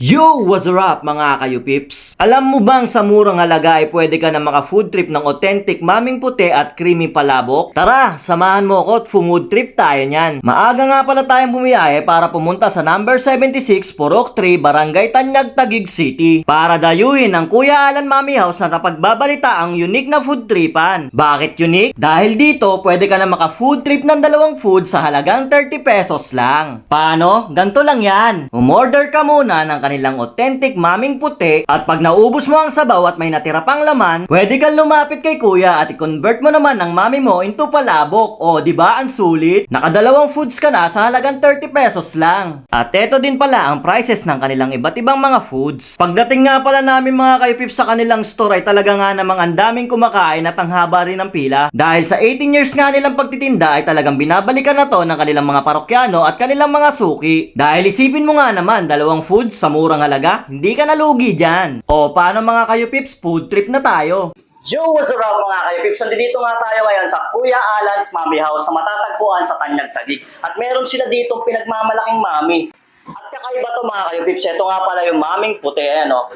Yo! What's up mga kayo-pips? Alam mo bang sa murang halaga ay pwede ka na maka-food trip ng authentic maming puti at creamy palabok? Tara, samahan mo ko at food trip tayo niyan. Maaga nga pala tayong bumiyahe para pumunta sa number 76 Purok 3, Barangay Tanyag, Taguig City para dayuhin ang Kuya Alan Mami House na napagbabalita ang unique na food tripan. Bakit unique? Dahil dito pwede ka na maka-food trip ng dalawang food sa halagang 30 pesos lang. Paano? Ganto lang yan. Umorder ka muna ng kanilang authentic maming puti at pag naubos mo ang sabaw at may natira pang laman, pwede kang lumapit kay kuya at i-convert mo naman ang mami mo into palabok. O di ba ang sulit? Nakadalawang foods ka na sa halagang 30 pesos lang. At eto din pala ang prices ng kanilang iba't ibang mga foods. Pagdating nga pala namin mga kayupip sa kanilang store ay talaga nga namang ang daming kumakain at ang haba rin ng pila. Dahil sa 18 years nga nilang pagtitinda ay talagang binabalikan na to ng kanilang mga parokyano at kanilang mga suki. Dahil isipin mo nga naman, dalawang foods sa murang halaga, hindi ka nalugi dyan. O paano mga kayo-pips, food trip na tayo. Yo, what's up mga kayo-pips? Nandito nga tayo ngayon sa Kuya Alan's Mami House na matatagpuan sa Tanyag, Taguig. At meron sila ditong pinagmamalaking mami. At kakaiba to mga kayo-pips. Ito nga pala yung maming puti. Ayan o.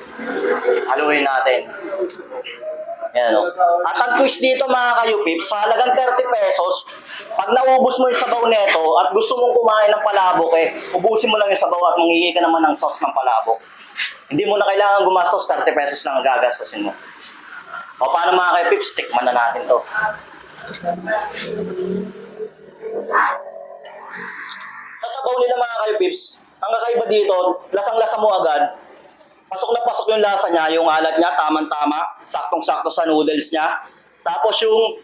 Haluin natin. Ayan o. At ang twist dito mga kayo-pips, sa halagang 30 pesos, pag naubos mo yung sabaw neto at gusto mong kumain ng palabok, ubusin mo lang yung sabaw at manghihi ka naman ng sauce ng palabok. Hindi mo na kailangan gumastos, 30 pesos lang ang gagastosin mo. O paano mga kayo-pips, tikman na natin to. Sa sabaw nila mga kayo-pips, ang kakaiba dito, lasang-lasa mo agad. Pasok na pasok yung lasa niya, yung alat niya, tamang-tama, saktong-sakto sa noodles niya. Tapos yung,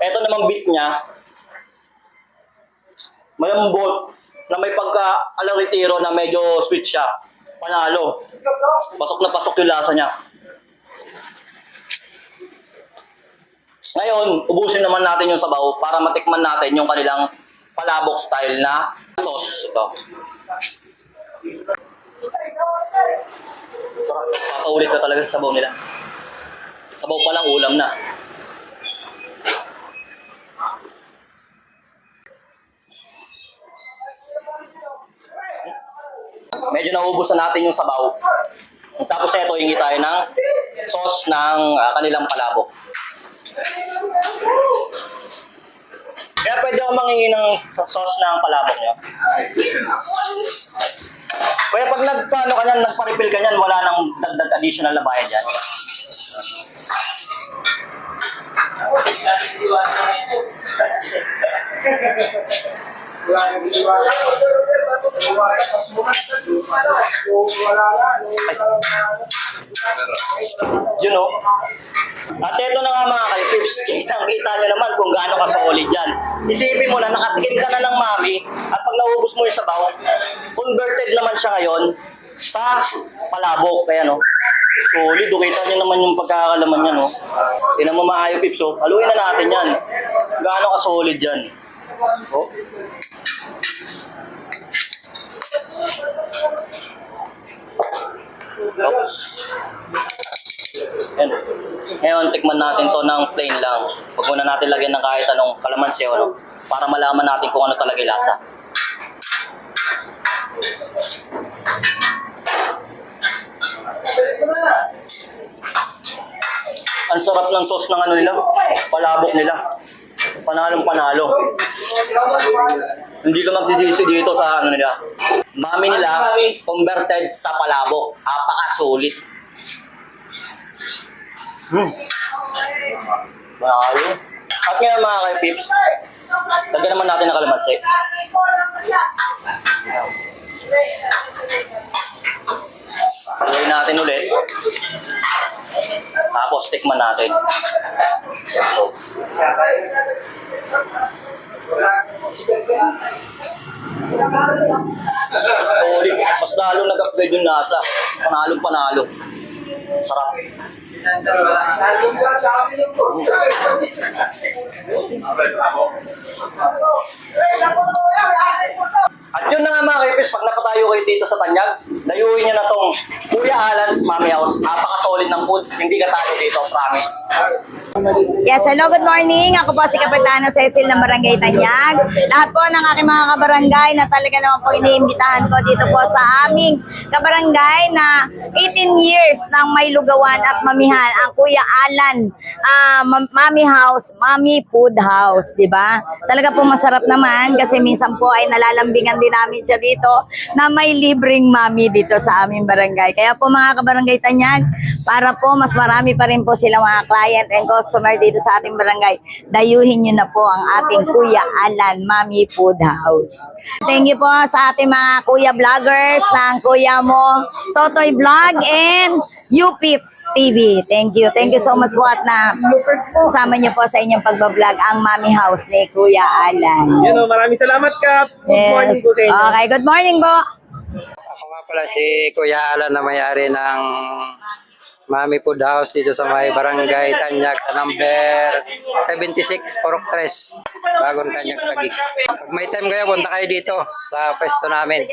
eto namang beef niya, malambot, na may pagka-alaritiro na medyo sweet siya. Panalo. Pasok na pasok yung lasa niya. Ngayon, ubusin naman natin yung sabaw para matikman natin yung kanilang palabok style na sauce. Ito. Sarap. Papaulit na talaga sa sabaw nila. Sabaw pa lang, ulam na. Medyo naubos na natin yung sabaw. Tapos ito, hingi tayo ng sauce ng kanilang palabok. Kaya pwede ako mangingi ng sauce ng palabok nyo. Kaya pag nagpaano ka nyan, nagpa-refill ka nyan, wala nang dagdag additional na bayad yan. You know? At ito na nga mga kayo-pips, kitang-kita nyo naman kung gaano ka-solid yan. Isipin mo na, nakatikim ka na ng mami, at pag naubos mo yung sabaw, converted naman siya ngayon sa palabok. Kaya no, solid. Kita nyo naman yung pagkakalaman niya, no? Tinan mo mga kayo-pips, oh. Haluin na natin yan. Gaano ka-solid yan. Oh. Oops. Yan. Ngayon, tikman natin to ng plain lang. Huwag muna natin lagyan ng kahit anong kalamansi o ano, para malaman natin kung ano talaga yung lasa. Ang sarap ng sauce ng ano nila, palabok nila. Panalong panalo. Hindi ka magsisisi dito sa ano nila. Mami nila, converted sa palabok. Apaka-sulit. Mahalo. At ngayon mga kayo-pips, lagyan naman natin ng kalamansi. Pagawin natin ulit. Tapos tikman natin. Solid. Mas lalo nag-upgrade yung lasa. Panalong panalo. Sarap. At yun na nga mga kaipis, pag napatayo kayo dito sa Tanyag, dayuhin nyo na tong Kuya Alan's Mami House. Napaka-solid quality ng food, hindi ka tayo dito, promise. Yes, hello, good morning. Ako po si Kapitana Cecil ng Barangay Tanyag. Lahat po ng aking mga kabarangay na talaga naman po iniimbitahan ko dito po sa aming kabarangay na 18 years nang may lugawan at mamihan, ang Kuya Alan, Mami House, Mami Food House, di ba? Talaga po masarap naman kasi minsan po ay nalalambingan din namin siya dito na may libreng mami dito sa aming barangay. Kaya po mga kabarangay Tanyag, para po mas marami pa rin po sila mga client and customer dito sa ating barangay, dayuhin nyo na po ang ating Kuya Alan, Mami Food House. Thank you po sa ating mga kuya vloggers ng Kuya Mo, Totoy Vlog and UPips TV. Thank you. Thank you so much po at na sama nyo po sa inyong pagbablog ang Mami House ni Kuya Alan. Yun o, maraming salamat ka. Good morning po sa inyo. Okay, good morning po. Ako nga pala si Kuya Alan na may-ari ng Mami Food House dito sa may Barangay Tanyag sa number 76, Porok 3, Bagong Tanyag, Taguig. Pag may time kayo, punta kayo dito sa pwesto namin.